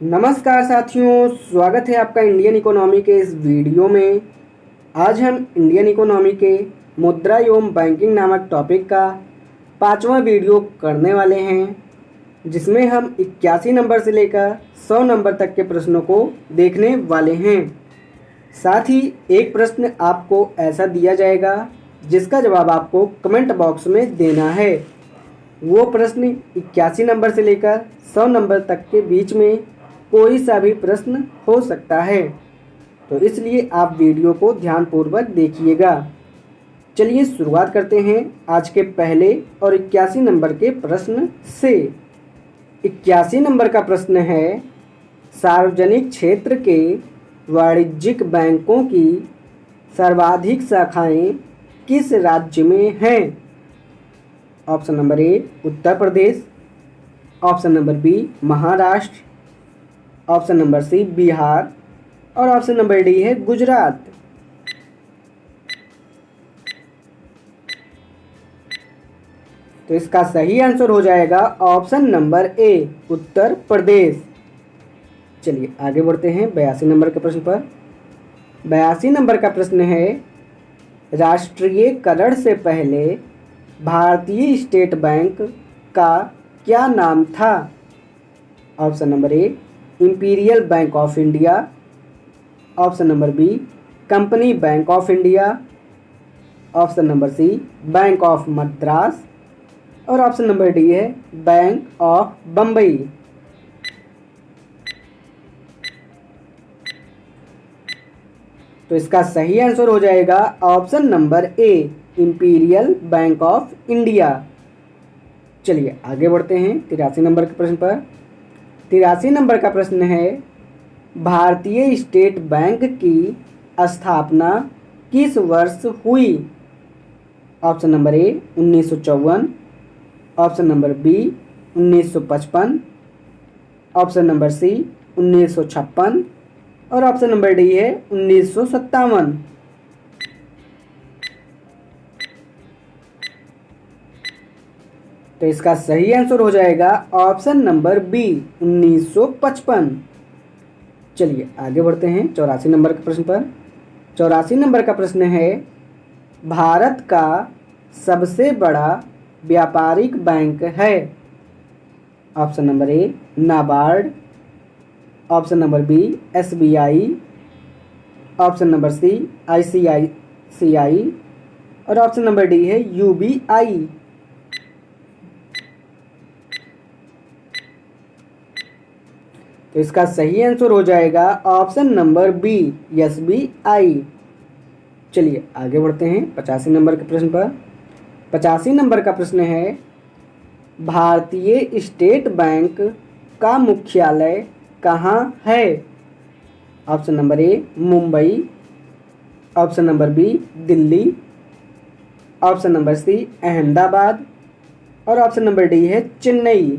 नमस्कार साथियों, स्वागत है आपका इंडियन इकोनॉमी के इस वीडियो में। आज हम इंडियन इकोनॉमी के मुद्रा एवं बैंकिंग नामक टॉपिक का 5वां वीडियो करने वाले हैं, जिसमें हम 81 नंबर से लेकर 100 नंबर तक के प्रश्नों को देखने वाले हैं। साथ ही एक प्रश्न आपको ऐसा दिया जाएगा जिसका जवाब आपको कमेंट बॉक्स में देना है। वो प्रश्न 81 नंबर से लेकर 100 नंबर तक के बीच में कोई सा भी प्रश्न हो सकता है, तो इसलिए आप वीडियो को ध्यानपूर्वक देखिएगा। चलिए शुरुआत करते हैं आज के पहले और 81 नंबर के प्रश्न से। 81 नंबर का प्रश्न है, सार्वजनिक क्षेत्र के वाणिज्यिक बैंकों की सर्वाधिक शाखाएं किस राज्य में हैं? Option number A Uttar Pradesh, option number B Maharashtra, option number C Bihar और ऑप्शन नंबर डी है गुजरात। तो इसका सही आंसर हो जाएगा ऑप्शन नंबर ए उत्तर प्रदेश। चलिए आगे बढ़ते हैं 82 नंबर के प्रश्न पर। 82 नंबर का प्रश्न है, राष्ट्रीयकरण से पहले भारतीय स्टेट बैंक का क्या नाम था? Option number A imperial bank of India, option number B company bank of India, option number C bank of Madras और ऑप्शन नंबर डी है बैंक ऑफ बम्बई। तो इसका सही आंसर हो जाएगा option number A imperial bank of India. चलिए आगे बढ़ते हैं 83 नंबर के प्रश्न पर। 83 नंबर का प्रश्न है, भारतीय स्टेट बैंक की स्थापना किस वर्ष हुई? Option number A 1954, option number B 1955, option number C 1956 और ऑप्शन नंबर डी है 1957। तो इसका सही आंसर हो जाएगा ऑप्शन नंबर बी 1955। चलिए आगे बढ़ते हैं 84 नंबर के प्रश्न पर। 84 नंबर का प्रश्न है, भारत का सबसे बड़ा व्यापारिक बैंक है? Option number A NABARD, option number B SBI, option number C ICICI और ऑप्शन नंबर डी है यूबीआई। तो इसका सही आंसर हो जाएगा ऑप्शन नंबर बी एसबीआई। चलिए आगे बढ़ते हैं 85 नंबर के प्रश्न पर। 85 नंबर का प्रश्न है, भारतीय स्टेट बैंक का मुख्यालय कहाँ है? Option number A Mumbai, option number B Delhi, option number C Ahmedabad और ऑप्शन नंबर डी है चेन्नई।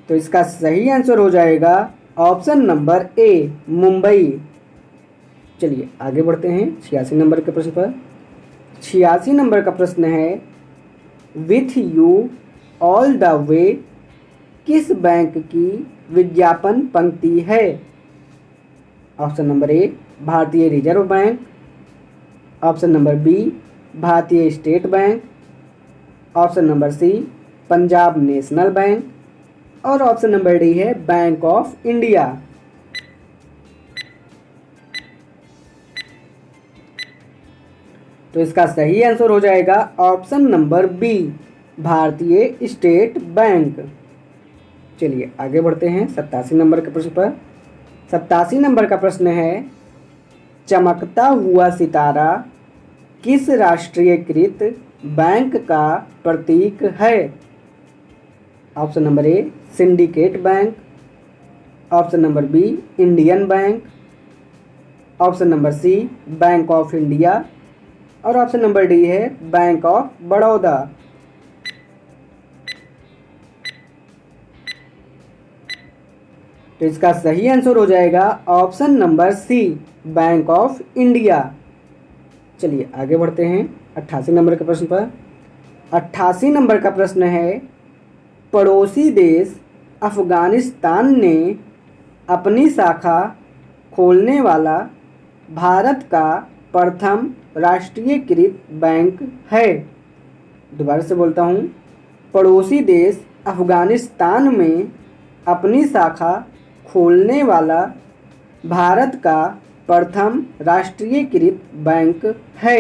तो इसका सही आंसर हो जाएगा ऑप्शन नंबर ए मुंबई। चलिए आगे बढ़ते हैं 86 नंबर के प्रश्न पर। 86 नंबर का प्रश्न है, with you all the way किस बैंक की विज्ञापन पंक्ति है? Option number A Bharatiya reserve bank, option number B Bharatiya State Bank, option number C Punjab National Bank और ऑप्शन नंबर डी है बैंक ऑफ इंडिया। तो इसका सही आंसर हो जाएगा option number B Bharatiya State Bank. चलिए आगे बढ़ते हैं 87 नंबर के प्रश्न पर। 87 नंबर का प्रश्न है, चमकता हुआ सितारा किस राष्ट्रीयकृत बैंक का प्रतीक है? Option number A syndicate bank, option number B Indian bank, option number C bank of India और ऑप्शन नंबर डी है बैंक ऑफ बड़ौदा। तो इसका सही आंसर हो जाएगा option number C bank of India. चलिए आगे बढ़ते हैं 88 नंबर के प्रश्न पर। 88 नंबर का प्रश्न है, पड़ोसी देश अफगानिस्तान ने अपनी शाखा खोलने वाला भारत का प्रथम राष्ट्रीयकृत बैंक है। दोबारा से बोलता हूँ, पड़ोसी देश अफगानिस्तान में अपनी शाखा खोलने वाला भारत का प्रथम राष्ट्रीयकृत बैंक है।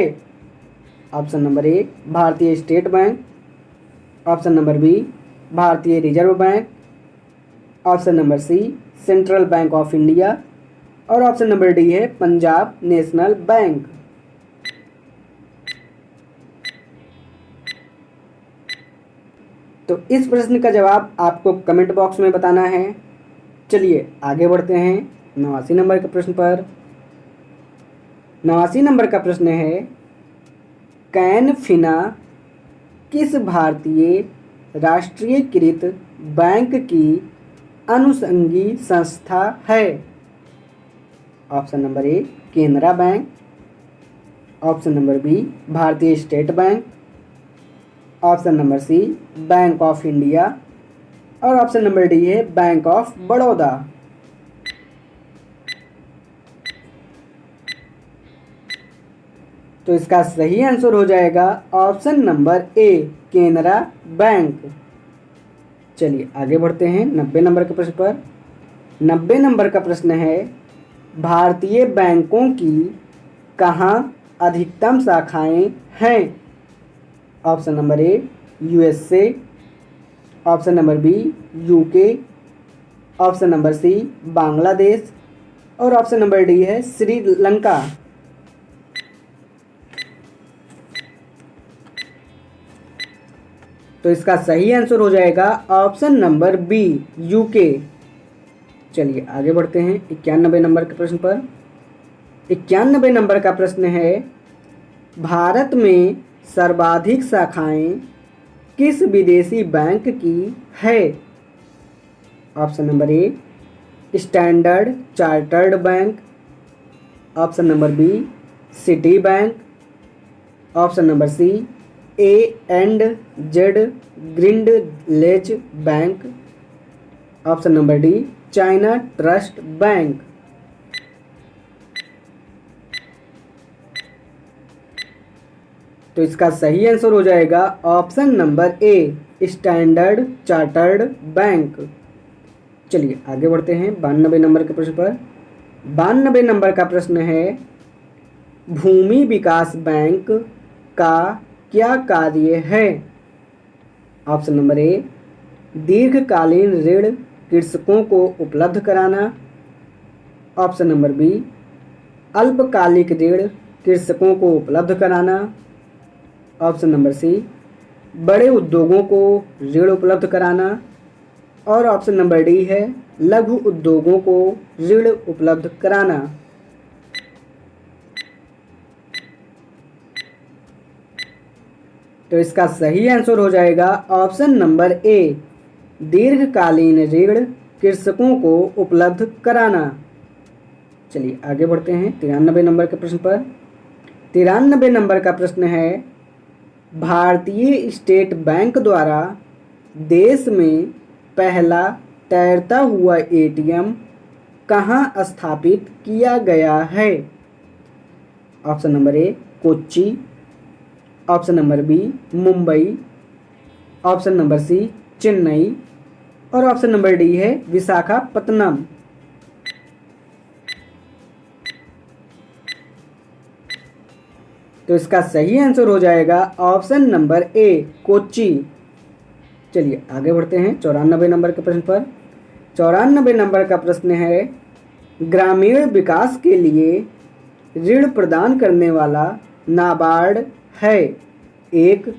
Option number A Bharatiya State Bank, option number B Bharatiya reserve bank, option number C Central Bank of India और ऑप्शन नंबर डी है पंजाब नेशनल बैंक। तो इस प्रश्न का जवाब आपको कमेंट बॉक्स में बताना है। चलिए आगे बढ़ते हैं 89 नंबर के प्रश्न पर। 89 नंबर का प्रश्न है, कैन फिना किस भारतीय राष्ट्रीयकृत बैंक की अनुषंगी संस्था है? Option number A Canara Bank, option number B Bharatiya State Bank, option number C bank of India और ऑप्शन नंबर डी है बैंक ऑफ बड़ौदा। तो इसका सही आंसर हो जाएगा option number A Canara Bank. चलिए आगे बढ़ते हैं 90 नंबर के प्रश्न पर। 90 नंबर का प्रश्न है, भारतीय बैंकों की कहाँ अधिकतम शाखाएं हैं? Option number A USA, option number B UK, option number C Bangladesh और ऑप्शन नंबर डी है श्रीलंका। तो इसका सही आंसर हो जाएगा ऑप्शन नंबर बी यूके। चलिए आगे बढ़ते हैं 91 नंबर के प्रश्न पर। 91 नंबर का प्रश्न है, भारत में सर्वाधिक शाखाएं किस विदेशी बैंक की है? Option number A standard chartered bank, option number B Citi bank, option number C A&Z Grindlays bank, option number D China trust bank. तो इसका सही आंसर हो जाएगा option number A standard chartered bank. चलिए आगे बढ़ते हैं 92 नंबर के प्रश्न पर। 92 नंबर का प्रश्न है, भूमि विकास बैंक का क्या कार्य है? ऑप्शन नंबर ए दीर्घकालीन ऋण कृषकों को उपलब्ध कराना, ऑप्शन नंबर बी अल्पकालिक ऋण कृषकों को उपलब्ध कराना, ऑप्शन नंबर सी बड़े उद्योगों को ऋण उपलब्ध कराना और ऑप्शन नंबर डी है लघु उद्योगों को ऋण उपलब्ध कराना। तो इसका सही आंसर हो जाएगा ऑप्शन नंबर ए दीर्घकालीन ऋण कृषकों को उपलब्ध कराना। चलिए आगे बढ़ते हैं 93 नंबर के प्रश्न पर। 93 नंबर का प्रश्न है, भारतीय स्टेट बैंक द्वारा देश में पहला तैरता हुआ एटीएम कहाँ स्थापित किया गया है? Option number A Kochi, option number B Mumbai, option number C Chennai और ऑप्शन नंबर डी है विशाखापत्तनम। तो इसका सही आंसर हो जाएगा ऑप्शन नंबर ए कोच्चि। चलिए आगे बढ़ते हैं 94 नंबर के प्रश्न पर। 94 नंबर का प्रश्न है, ग्रामीण विकास के लिए ऋण प्रदान करने वाला नाबार्ड है? एक,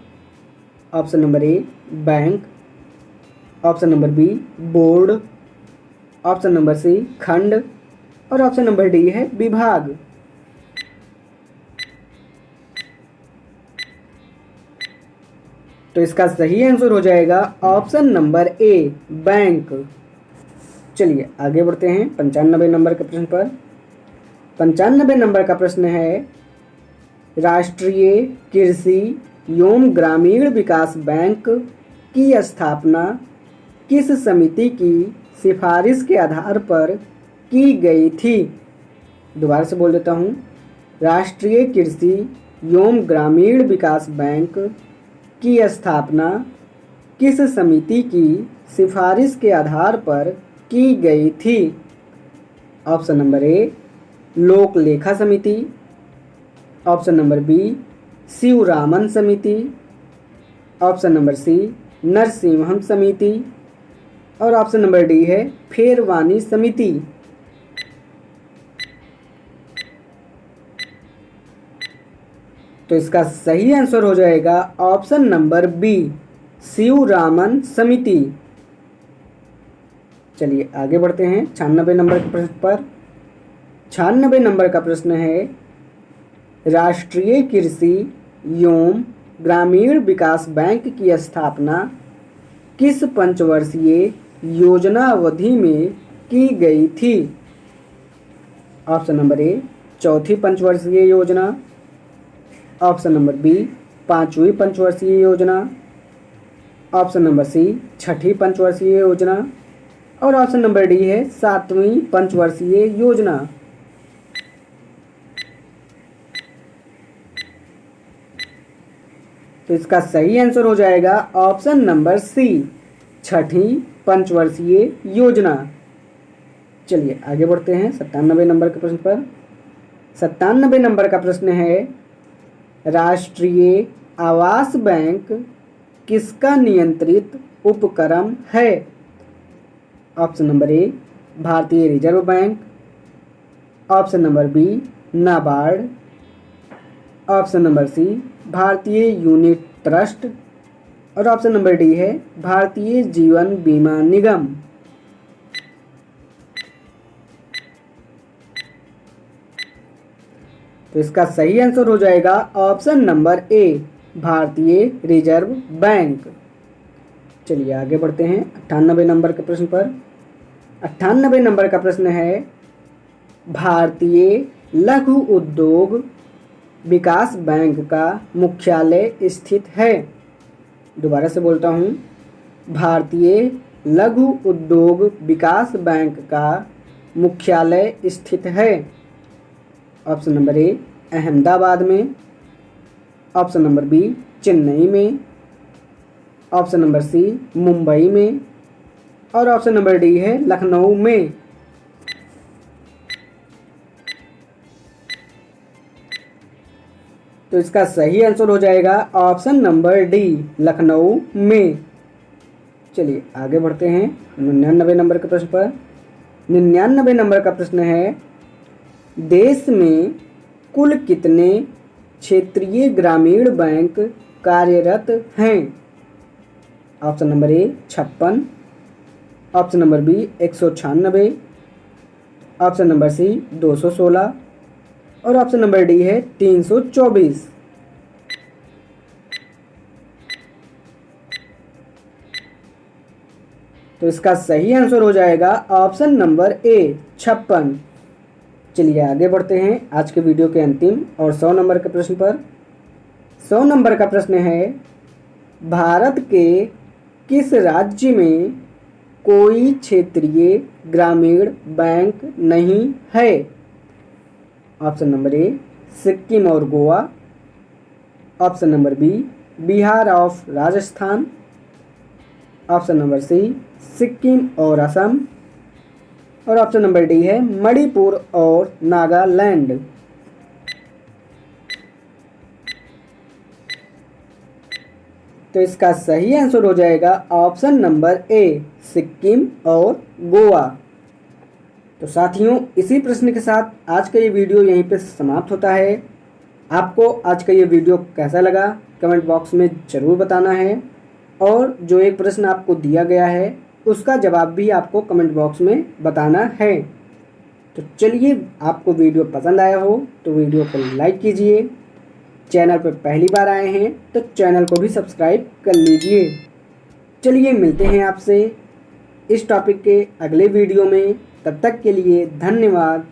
option number A bank, option number B board, option number C खंड और ऑप्शन नंबर डी है विभाग। तो इसका सही आंसर हो जाएगा ऑप्शन नंबर ए बैंक। चलिए आगे बढ़ते हैं 95 नंबर के प्रश्न पर। 95 नंबर का प्रश्न है, राष्ट्रीय कृषि एवं ग्रामीण विकास बैंक की स्थापना किस समिति की सिफारिश के आधार पर की गई थी? दोबारा से बोल देता हूँ। राष्ट्रीय कृषि एवं ग्रामीण विकास बैंक की स्थापना किस समिति की सिफारिश के आधार पर की गई थी? ऑप्शन नंबर ए लोक लेखा समिति, ऑप्शन नंबर बी शिवरामन समिति, ऑप्शन नंबर सी नरसिम्हम समिति और ऑप्शन नंबर डी है फेरवानी समिति। तो इसका सही आंसर हो जाएगा ऑप्शन नंबर बी शिवरामन समिति। चलिए आगे बढ़ते हैं 96 नंबर के प्रश्न पर। 96 नंबर का प्रश्न है राष्ट्रीय कृषि एवं ग्रामीण विकास बैंक की स्थापना किस पंचवर्षीय योजना अवधि में की गई थी? ऑप्शन नंबर ए चौथी पंचवर्षीय योजना, ऑप्शन नंबर बी पांचवी पंचवर्षीय योजना, ऑप्शन नंबर सी छठी पंचवर्षीय योजना और ऑप्शन नंबर डी है सातवीं पंचवर्षीय योजना। तो इसका सही आंसर हो जाएगा ऑप्शन नंबर सी छठी पंचवर्षीय योजना। चलिए आगे बढ़ते हैं 97 नंबर के प्रश्न पर। 97 नंबर का प्रश्न है राष्ट्रीय आवास बैंक किसका नियंत्रित उपक्रम है? Option number A Bharatiya reserve bank, option number B NABARD, option number C Bharatiya unit trust और ऑप्शन नंबर डी है भारतीय जीवन बीमा निगम। तो इसका सही आंसर हो जाएगा option number A Bharatiya reserve bank. चलिए आगे बढ़ते हैं 98 नंबर के प्रश्न पर। 98 नंबर का प्रश्न है भारतीय लघु उद्योग विकास बैंक का मुख्यालय स्थित है। दोबारा से बोलता हूँ, भारतीय लघु उद्योग विकास बैंक का मुख्यालय स्थित है। ऑप्शन नंबर ए अहमदाबाद में, ऑप्शन नंबर बी चेन्नई में, ऑप्शन नंबर सी मुंबई में और ऑप्शन नंबर डी है लखनऊ में। तो इसका सही आंसर हो जाएगा ऑप्शन नंबर डी लखनऊ में। चलिए आगे बढ़ते हैं 99 नंबर के प्रश्न पर। 99 नंबर का प्रश्न है देश में कुल कितने क्षेत्रीय ग्रामीण बैंक कार्यरत हैं? Option number A 56, option number B 196, option number C 216 और ऑप्शन नंबर डी है 324। तो इसका सही आंसर हो जाएगा ऑप्शन नंबर ए 56। चलिए आगे बढ़ते हैं आज के वीडियो के अंतिम और 100 नंबर के प्रश्न पर। 100 नंबर का प्रश्न है भारत के किस राज्य में कोई क्षेत्रीय ग्रामीण बैंक नहीं है? ऑप्शन नंबर ए सिक्किम और Goa, option number B Bihar और Rajasthan, option number C Sikkim और असम और ऑप्शन नंबर डी है मणिपुर और नागालैंड। तो इसका सही आंसर हो जाएगा ऑप्शन नंबर ए सिक्किम और गोवा। तो साथियों इसी प्रश्न के साथ आज का ये वीडियो यहीं पे समाप्त होता है। आपको आज का ये वीडियो कैसा लगा कमेंट बॉक्स में ज़रूर बताना है और जो एक प्रश्न आपको दिया गया है उसका जवाब भी आपको कमेंट बॉक्स में बताना है। तो चलिए आपको वीडियो पसंद आया हो तो वीडियो को लाइक कीजिए, चैनल पर पहली बार आए हैं तो चैनल को भी सब्सक्राइब कर लीजिए। चलिए मिलते हैं आपसे इस टॉपिक के अगले वीडियो में, तब तक के लिए धन्यवाद।